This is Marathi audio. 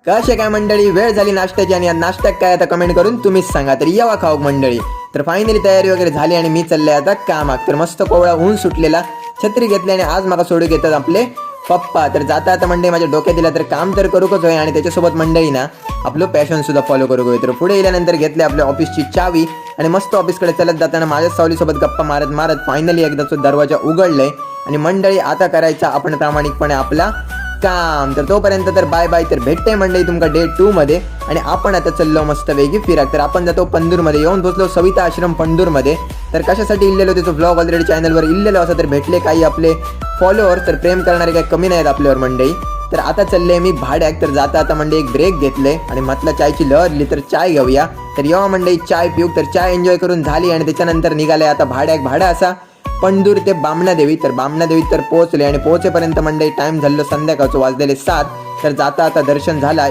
कसे काय मंडळी, वेळ झाली नाश्त्याची आणि या नाश्त्यात काय आता कमेंट करून तुम्हीच सांगा. तर यावा खाऊ मंडळी. तर फायनली तयारी वगैरे झाली आणि मी चालले आता कामाक. तर मस्त कोवळा ऊन सुटलेला, छत्री घेतली आणि आज मला सोडू घेतात आपले पप्पा. तर जाता आता मंडळी माझ्या डोक्यात दिला तर काम तर करूकच होय आणि त्याच्यासोबत मंडळी ना आपलं पॅशन सुद्धा फॉलो करू होय. तर पुढे गेल्यानंतर घेतले आपल्या ऑफिसची चावी आणि मस्त ऑफिसकडे चालत जाताना माझ्या सावलीसोबत गप्पा मारत मारत फायनली एकदाच दरवाजा उघडलाय आणि मंडळी आता करायचा आपण प्रामाणिकपणे आपला काम. तर तोपर्यंत तर बाय बाय. तर भेटते मंडळी तुमका डे 2 मध्ये आणि आपण आता चाललो मस्त वेगळी फिराक. तर आपण जातो पंढूरमध्ये, येऊन पोचलो सविता आश्रम पंढूरमध्ये. तर कशासाठी इल्लेलो त्याचं व्लॉग ऑलरेडी चॅनलवर इल्लेलो असं. तर भेटले काही आपले फॉलोअर, तर प्रेम करणारे काही कमी नाहीत आपल्यावर मंडळी. तर आता चालले मी भाड्याक. तर जाता आता मंडळी एक ब्रेक घेतले आणि म्हटलं चायची लहरली तर चाय घेऊया. तर येवा मंडळी चाय पिऊ. तर चाय एन्जॉय करून झाली आणि त्याच्यानंतर निघाले आता भाड्याक. भाडा असा पंढूर ते बामणादेवी. तर बामणादेवी तर पोहोचले आणि पोहोचेपर्यंत मंडळी टाइम झालं संध्याकाळचं, वाजलेले 7. तर जाता आता दर्शन झाला.